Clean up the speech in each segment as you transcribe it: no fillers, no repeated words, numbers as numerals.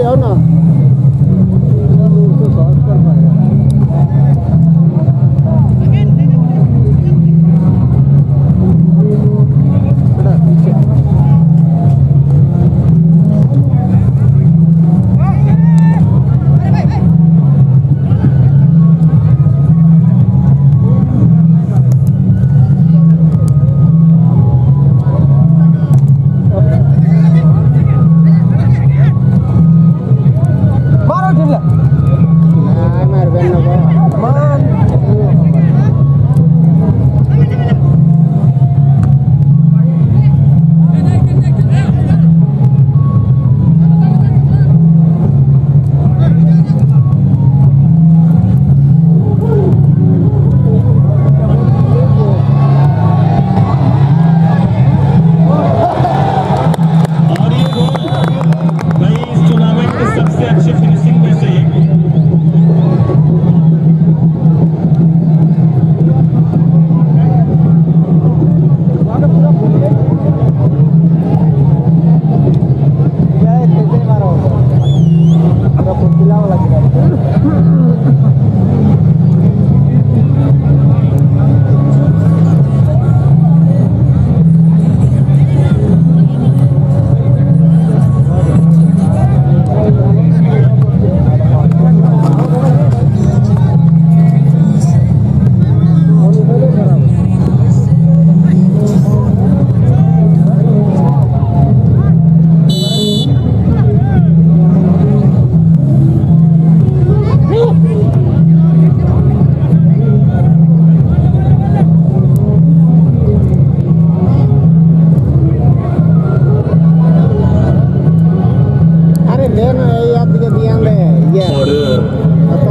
आओ ना।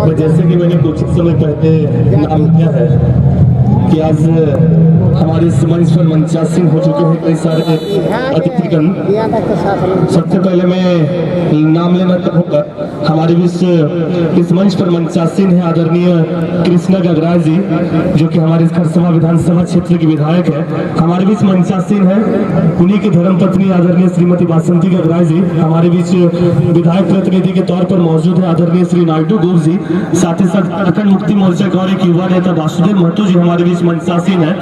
और जैसे कि मैंने कुछ समय पहले नाम किया है कि आज हमारे इस मंच पर मंचासीन हो चुके हैं कई सारे अतिथिगण। सबसे पहले मैं नाम लेना चाहूँगा, हमारे बीच इस मंच पर मंचासीन है आदरणीय कृष्णा गगराज जी, जो कि हमारे खरसमा विधानसभा क्षेत्र के विधायक है। हमारे बीच मंचासीन है उन्हीं की धर्मपत्नी आदरणीय श्रीमती बासंती गगराज जी। हमारे बीच विधायक प्रतिनिधि के तौर पर मौजूद है आदरणीय श्री नायडू गोप जी। साथ ही साथ झारखंड मुक्ति मोर्चा का और एक युवा नेता वासुदेव महतो जी हमारे बीच मंचासीन है।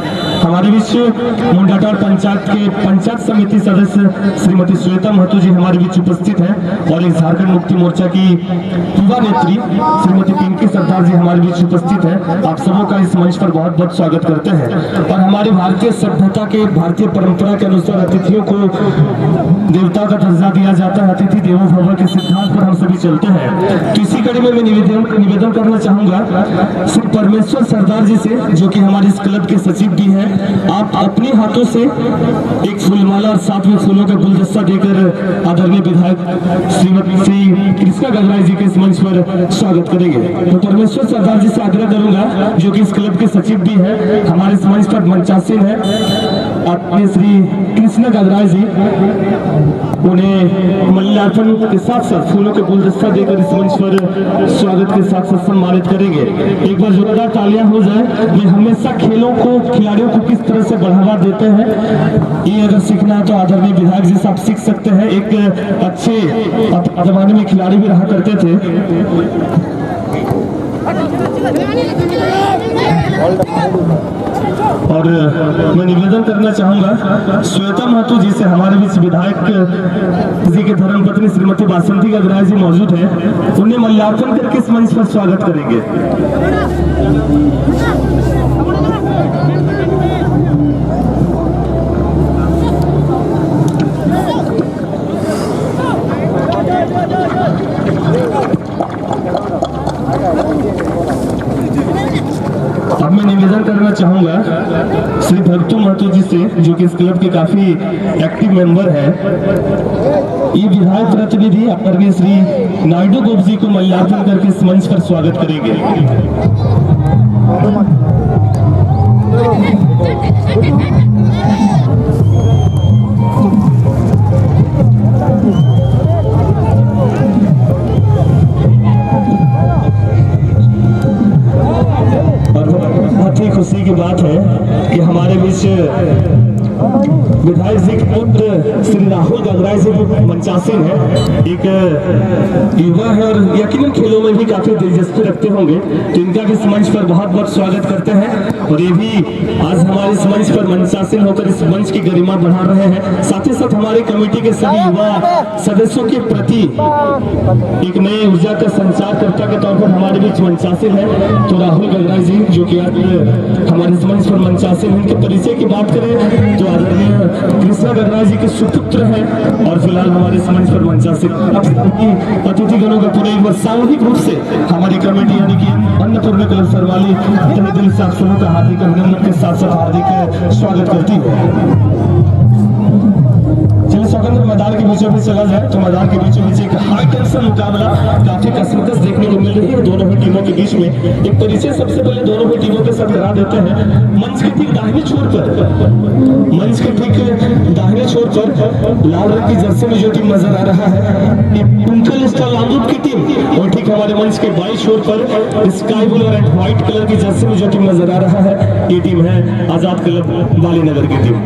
हमारे बीच मुंडाटार पंचायत के पंचायत समिति सदस्य श्रीमती श्वेता महतो जी हमारे बीच उपस्थित है और एक झारखंड मुक्ति मोर्चा की युवा नेत्री श्रीमती पिंकी सरदार जी हमारे बीच उपस्थित है। आप सबों का इस मंच पर बहुत बहुत स्वागत करते हैं। और हमारी भारतीय सभ्यता के भारतीय परंपरा के अनुसार अतिथियों को देवता का दर्जा दिया जाता है, अतिथि देवो भव के सिद्धांत पर हम सभी चलते हैं। तो इसी कड़ी में मैं निवेदन करना चाहूंगा श्री परमेश्वर सरदार जी से, जो कि हमारे इस क्लब के सचिव भी हैं, आप अपने हाथों से एक फूलमाला और साथ में फूलों का गुलदस्ता देकर आदरणीय विधायक श्री कृष्णा गगराज जी के इस मंच पर स्वागत करेंगे। तो परमेश्वर सरदार जी से आग्रह करूंगा, जो कि इस क्लब के सचिव भी है, हमारे इस मंच पर मंचासीन है, अपने श्री कृष्णा गगराज जी, उन्हें मल्यार्पण के साथ साथ फूलों के गुलदस्ता देकर इस मंच पर स्वागत के साथ साथ सम्मानित करेंगे। एक बार जोरदार तालियां हो जाए। वे हमेशा खेलों को, खिलाड़ियों को किस तरह से बढ़ावा देते हैं, ये अगर सीखना है तो आदरणीय विधायक जी से आप सीख सकते हैं। एक अच्छे जमाने में खिलाड़ी भी रहा करते थे। और मैं निवेदन करना चाहूंगा श्वेता महतो जी से, हमारे बीच विधायक जी के धर्मपत्नी श्रीमती बासंती गगराज जी मौजूद है, उन्हें मल्यार्पण करके इस मंच पर स्वागत करेंगे। अब मैं निवेदन करना चाहूंगा श्री भक्तू महतो जी से, जो कि इस क्लब के काफी एक्टिव मेंबर है। ये विधायक प्रतिनिधि आदरणीय श्री नायडू गोप जी को मल्यार्पण करके इस मंच पर स्वागत करेंगे। खुशी की बात है कि हमारे बीच विधायक जी के पुत्र श्री राहुल गगराय जी मंचासीन है, एक युवा है और यकीनन खेलों में भी काफी दिलचस्पी रखते होंगे, तो इनका भी इस मंच पर बहुत बहुत स्वागत करते हैं। और ये भी आज हमारे इस मंच पर मंचासीन होकर इस मंच की गरिमा बढ़ा रहे हैं। साथ ही साथ हमारी कमेटी के सभी युवा सदस्यों के प्रति एक नई ऊर्जा का संचारकर्ता के तौर पर हमारे बीच मंचासीन है। तो राहुल गगराय जी जो कि आज हमारे इस मंच पर मंचासीन, उनके परिचय की बात करें तो आदरणीय कृष्णा गगराय जी के सुपुत्र हैं और फिलहाल हमारे इस मंच पर मंचासीन। अब सभी अतिथिगणों का पूरे एक बार सामूहिक रूप से हमारी कमेटी यानी कि अन्नपूर्णा क्लब सरवाली तहे दिल से आप सबों का हार्दिक अभिनंदन के साथ साथ हार्दिक स्वागत करती है। चलिए सौगंध मैदान के बीचों बीच चला जाए तो मैदान के बीचों बीच एक हाई टेंशन मुकाबला काफी कस्मकस देखने को मिल रही है दोनों ही टीमों के बीच में। एक परिचय सबसे पहले दोनों ही टीमों के साथ करा देते हैं। मंच के ठीक दाहिने छोर पर लाल रंग की जर्सी में जो टीम नजर आ रहा है ये टुंकल स्टार लालूट की टीम, और ठीक हमारे मंच के बाई छोर पर स्काई ब्लू और व्हाइट कलर की जर्सी में जो टीम नजर आ रहा है ये टीम है आजाद क्लब बालीनगर की टीम।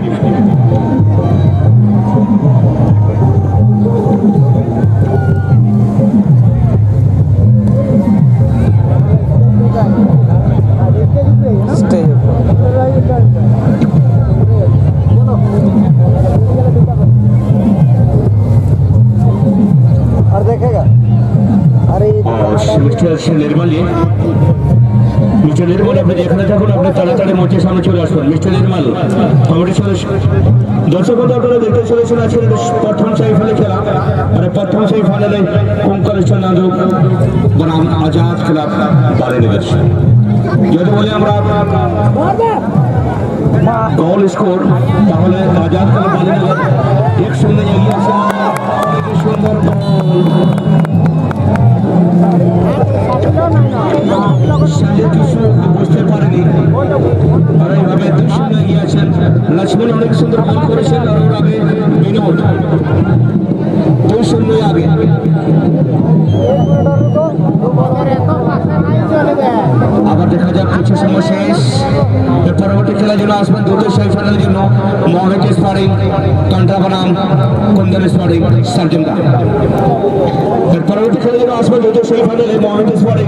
मिस्टर निर्मल अपने देखना থাকুন আপনি তাড়াতাড়ি মঞ্চের সামনে চলে আসুন। মিস্টার নির্মল আমাদের দর্শক বন্ধু আপনারা দেখতে চলেছেন আজকে প্রথম সেমিফাইনালে খেলা আর প্রথম সেমিফাইনালে কুঙ্কল স্টার নান্দুক বনাম আজাদ ক্লাব বালীনগর। যদি বলি আমরা গোল স্কোর তাহলে আজাদ ক্লাব বালীনগর 1-0 এগিয়ে আছে। সুন্দর বুঝতে পারেনি আর এইভাবে 2-0 এগিয়ে আছেন। লক্ষ্মণ অনেক সুন্দর বল করেছেন আর ওর আগে বিনোদ 2-0 আগে। আবার দেখা যাক কিছু সময় শেষ। পরবর্তী খেলার জন্য আসবেন দ্বিতীয় সেমিফাইনালের জন্য মোহামেড স্পারিং কন্ট্রা বনাম কুন্দন স্পারিং সার্জেন্টা। পরবর্তী খেলার জন্য আসবেন দ্বিতীয় সেমিফাইনালে মোহামেড স্পারিং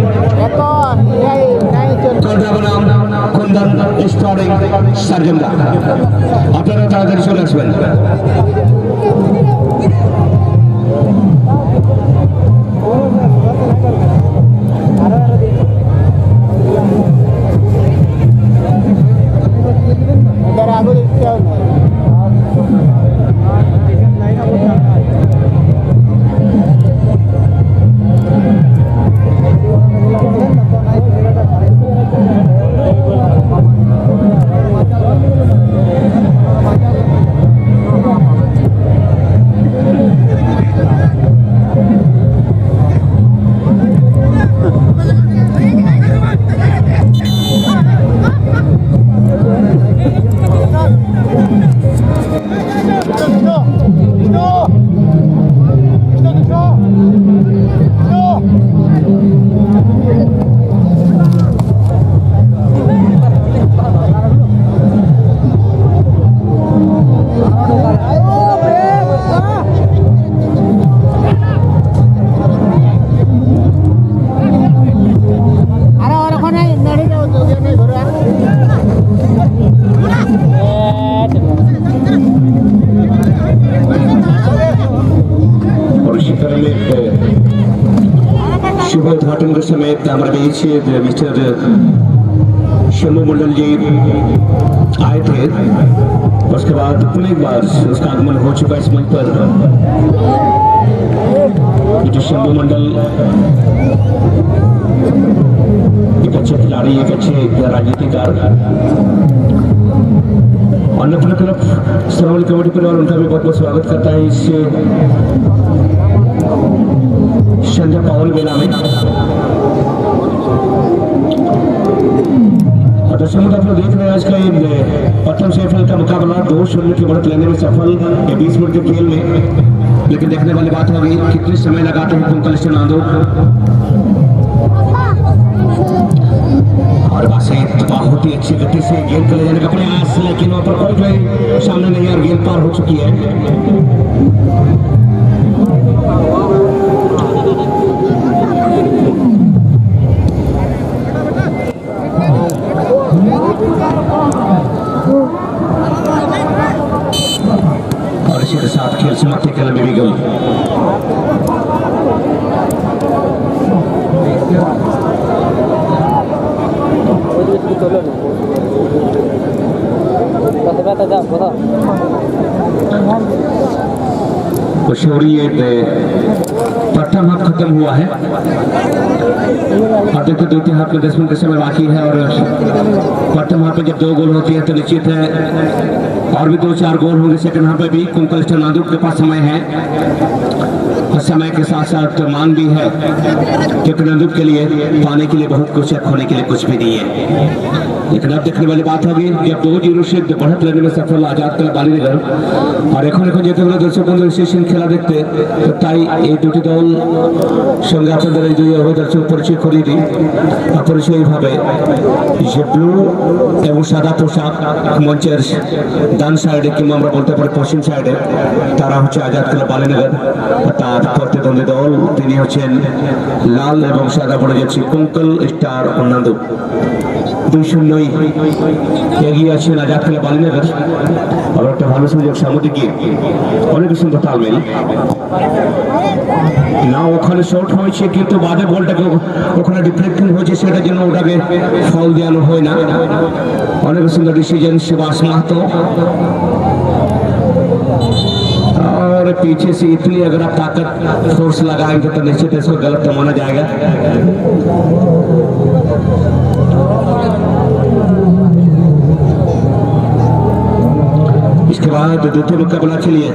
কন্ট্রা বনাম কুন্দন স্পারিং সার্জেন্টা। আপনারা তাড়াতাড়ি চলে আসবেন। शुभ उद्घाटन के समय हमारे बीच मिस्टर शंभू मंडल जी आए थे। उसके बाद पुनः एक बार उसका आगमन हो चुका इस मंच पर। जो शंभू मंडल एक अच्छे खिलाड़ी, एक अच्छे राजनीतिकार, अन्नपूर्णा क्लब सरवाली कमेटी परिवार उनका भी बहुत बहुत स्वागत करता है इस संध्या पावन मेला में। और दर्शक आप लोग देख रहे हैं आज का ये प्रथम सेमीफाइनल का मुकाबला 2-0 की बढ़त लेने में सफल 20 मिनट के खेल में। लेकिन देखने वाली बात होगी कितने समय लगाते हैं कुंकल स्टार नांदुक। और बासित बहुत ही अच्छी गति से गेंद को ले जाने का प्रयास, लेकिन वहां पर कोई सामने नहीं और गेंद पार हो चुकी है। और इसी के साथ खेल समाप्ति के लंबी गई। प्रथम हाफ खत्म हुआ है और देखो द्वितीय हाफ में 10 मिनट का समय बाकी है और प्रथम हाफ में जब 2 गोल होती है तो निश्चित है और भी 2-4 गोल होंगे सेकंड हाफ में भी। कुंकल स्टार नांदूर के पास समय है और समय के साथ साथ मांग भी है क्योंकि नांदूर के लिए पाने के लिए बहुत कुछ है, खोने के लिए कुछ भी नहीं है। लेकिन अब देखने वाली बात होगी कि अब 2-0 से बढ़त लेने में सफल आजाद क्लब बालीनगर और এখন যেতে হলে দর্শক বন্ধু সেশন খেলা দেখতে, তো তাই এই দুটি দল সঙ্গে আপনাদের এই দুই দর্শক পরিচয় করিয়ে দিই। পরিচয়ভাবে যে ব্লু এবং সাদা পোশাক মঞ্চের ডান সাইডে কিংবা আমরা বলতে পারি পশ্চিম সাইডে তারা হচ্ছে আজাদ ক্লাব বালীনগর, তার প্রতিদ্বন্দ্বী দল তিনি হচ্ছেন লাল এবং সাদা পড়ে যাচ্ছে কুঙ্কল স্টার নান্দুর। 2-0 এগিয়ে আছেন আজাদ ক্লাব বালীনগর। আর একটা ভালো সুযোগ সামনে গিয়ে অনেক সুন্দর তালমেল না, ওখানে শর্ট হয়েছে কিন্তু বাদে বলটাকে ওখানে ডিফ্লেকশন হয়েছে, সেটার জন্য ওটাকে ফল দেওয়ানো হয় না। অনেক সুন্দর ডিসিजन सुभाष महतो। और पीछे से इतनी अगर आप ताकत फोर्स लगाएंगे तो निश्चित इसको गलत तो माना जाएगा। इसके बाद द्वितीय मुकाबला के लिए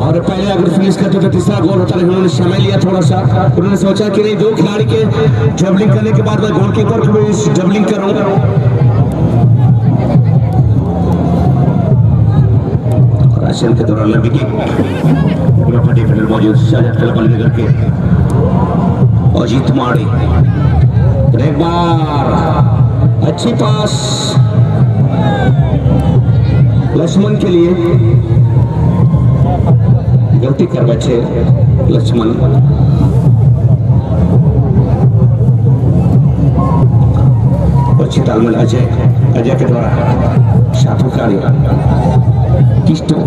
और पहले अगर फिनिश करते तो तीसरा गोल होता, लेकिन उन्होंने समय लिया थोड़ा सा। उन्होंने सोचा कि नहीं, 2 खिलाड़ी के जबलिंग करने के बाद मैं गोलकीपर को भी जबलिंग करूं। राशन के दौरान लंबी किक डिफेंडर मौजूद आजाद क्लब बालीनगर के अजीत माड़ी। एक बार अच्छी पास लक्ष्मण के लिए, गलती कर बैठे लक्ष्मण। अच्छी तालमेल अजय के द्वारा शाफुकारी किस्टो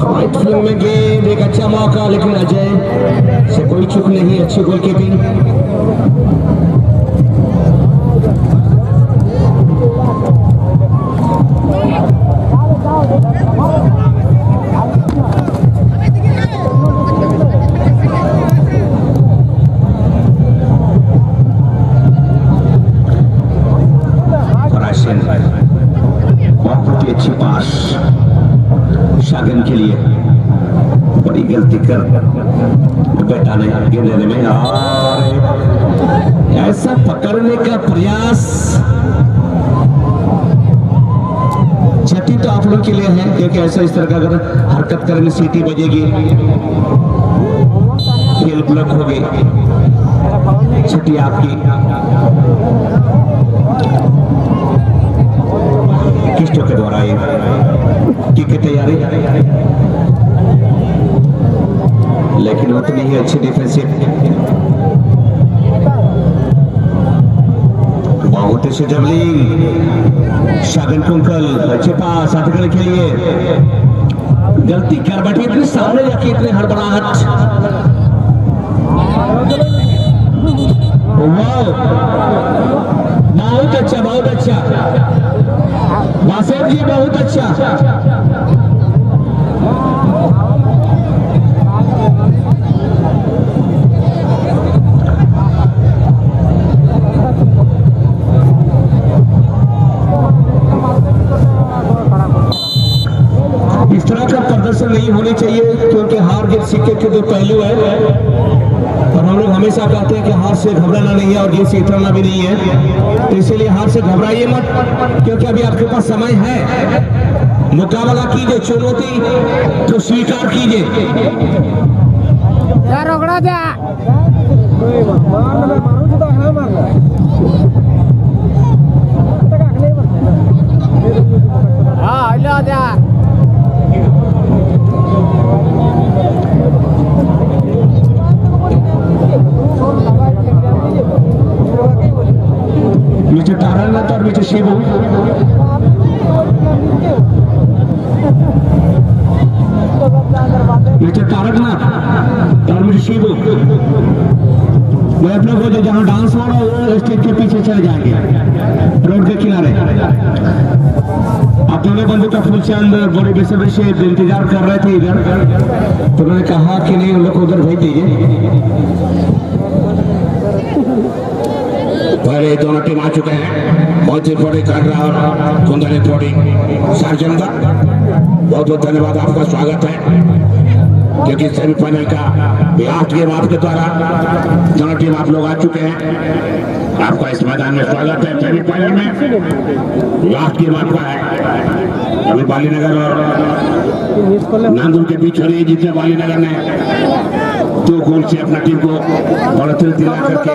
राइट फिल्म में गेंद, एक अच्छा मौका, लेकिन अजय से कोई चूक नहीं। अच्छी गोलकीपिंग। बहुत ही अच्छी पास शागन के लिए, बड़ी गलती कर बेटा ने गेंद लेने में और ऐसा पकड़ने का प्रयास। क्षति तो आप लोग के लिए है क्योंकि ऐसा इस तरह का अगर हरकत करेंगे सीटी बजेगी, खेल ब्लॉक होगी, क्षति आपकी। किस्टो के द्वारा ये की तैयारी, लेकिन उतनी ही अच्छी डिफेंसिव। बहुत अच्छी जबलिंग, शागन कुंकल अच्छे पास आगे के लिए गलती कर बैठे, इतने सामने जाके इतने हड़बड़ाहट। वाह, बहुत अच्छा, बहुत अच्छा वासेव जी, बहुत अच्छा। इस तरह का प्रदर्शन नहीं होनी चाहिए, क्योंकि हार जीत सिक्के के दो पहलू है और हम लोग हमेशा कहते हैं कि हार से घबराना नहीं है और जीत से इतरना भी नहीं है। तो इसीलिए हार से घबराइए मत, क्योंकि अभी आपके पास समय है। मुकाबला कीजिए, चुनौती तो स्वीकार कीजिए। नीचे तारानाथ और नीचे शिवू, नीचे तारकनाथ और नीचे शिवू। वो अपने को जो जहाँ डांस हो रहा है वो स्टेज के पीछे चले जाएंगे, रोड के किनारे। आप दोनों बंधु का फूलचंद बड़ी बेसब्री से इंतजार कर रहे थे इधर, तो उन्होंने कहा कि नहीं, उन लोग को उधर भेज दीजिए। पहले दोनों टीम आ चुके हैं, बहुत ही बड़ी कांगड़ा और कुंदनी थोड़ी सार्जन का बहुत बहुत धन्यवाद, आपका स्वागत है। क्योंकि सेमीफाइनल का लास्ट गेम आपके द्वारा दोनों टीम आप लोग आ चुके हैं, आपका इस मैदान में स्वागत है। सेमीफाइनल में लास्ट गेम आपका है। अभी बालीनगर और नांदुल के बीच हो रही है, जिसमें बालीनगर ने 2 गोल से अपना टीम को बढ़ोतरी दिला करके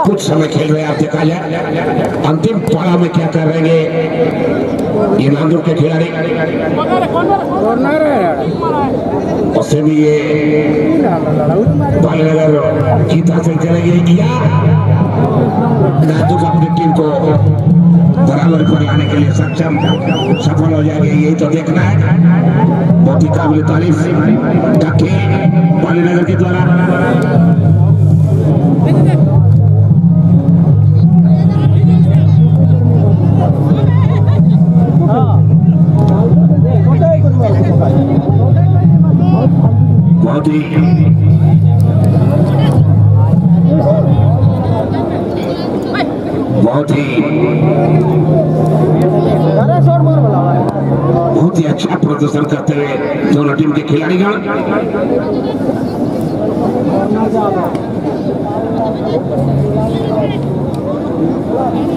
कुछ समय खेल रहे हैं। आप देखा जाए अंतिम पाला में क्या कर रहे हैं ये नांदुल के खिलाड़ी, उससे भी ये बालीनगर जीत हासिल करेंगे या नांदुल अपनी टीम को बराबर पर लाने के लिए सक्षम सफल हो जाएंगे, यही तो देखना है। बहुत ही काबिल तारीफ बालीनगर के द्वारा। बहुत ही अच्छा प्रदर्शन करते हुए दोनों टीम के खिलाड़ीगण।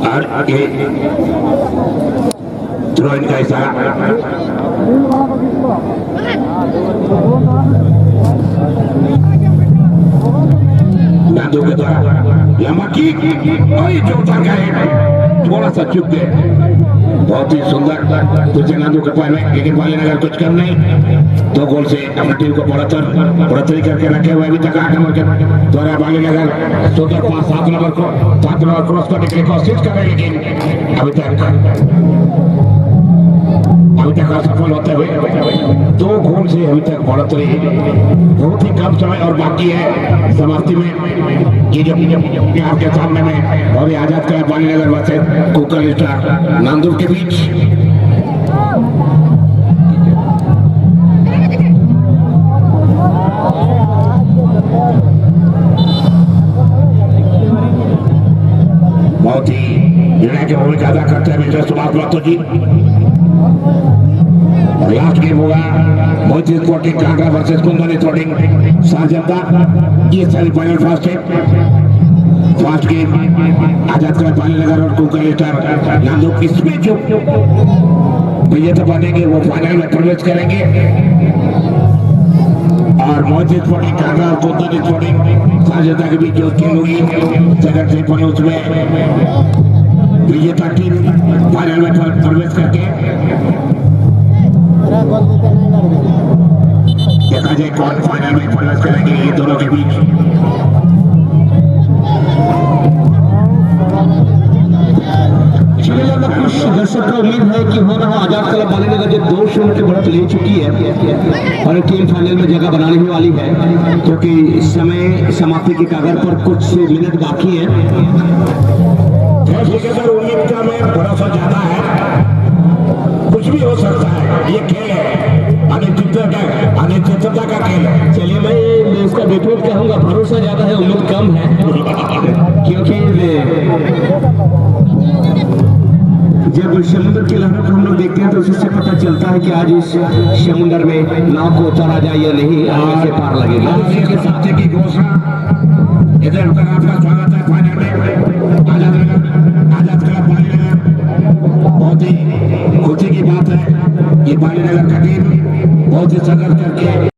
और आगे थ्रोइन का इशारा, नांदू के द्वारा लंबा किक और ये जो उतर गए, थोड़ा सा चुप गए। बहुत ही सुंदर तुझे नांदू के पैर में, लेकिन बालीनगर कुछ कम नहीं, 2 गोल से अपनी टीम को बढ़ोतरी करके रखे हुए। अभी तक 8 नंबर के द्वारा बालीनगर सुंदर 7 नंबर क्रॉस करने के लिए कोशिश कर रहे हैं, लेकिन अभी तक असफल होते हुए 2 गोल से अभी तक बढ़ोतरी। बहुत ही कम समय और बाकी है समाप्ति में। ये जो आपके सामने में और ये आजाद का बालीनगर वर्सेस कुकल स्टार नांदुल के बीच बहुत ही निर्णय की भूमिका अदा करते हैं मिस्टर सुभाष महतो जी। लास्ट गेम होगा मोहित स्पोर्टिंग कांगड़ा वर्सेस कुंदनी थ्रोडिंग सार्जन का। ये सेमीफाइनल फर्स्ट गेम आजाद का बालीनगर और कुकल स्टार नांदुल, इसमें जो विजेता बनेंगे वो फाइनल में प्रवेश करेंगे। और मोहित स्पोर्टिंग कांगड़ा और कुंदनी थ्रोडिंग सार्जन के बीच जो खेल हुई सेकंड सेमीफाइनल, उसमें विजेता टीम फाइनल में प्रवेश करके देखा जाए कौन फाइनल में प्रवेश करेंगे ये दोनों के बीच। चलिए कुछ सबको उम्मीद है कि हो ना हो आजाद क्लब बालीनगर जो 2-0 के बढ़त ले चुकी है और टीम फाइनल में जगह बनाने ही वाली है, क्योंकि समय समाप्ति की कगार पर कुछ मिनट बाकी है। ठीक है सर, उम्मीद का में भरोसा ज्यादा है, कुछ भी हो सकता है, ये खेल है, अनिश्चितता का खेल है। चलिए मैं इसका विपरीत कहूंगा, भरोसा ज्यादा है उम्मीद कम है, क्योंकि जब समुद्र की लहरों को हम लोग देखते हैं तो उससे पता चलता है कि आज इस समुद्र में नाव को उतारा जाए या नहीं, आगे से पार लगेगा। इसी के साथ की घोषणा इधर उधर आपका स्वागत है फाइनल में आजाद क्लब बालीनगर। बहुत ही खुशी की बात है, ये बालीनगर का टीम बहुत ही संघर्ष करके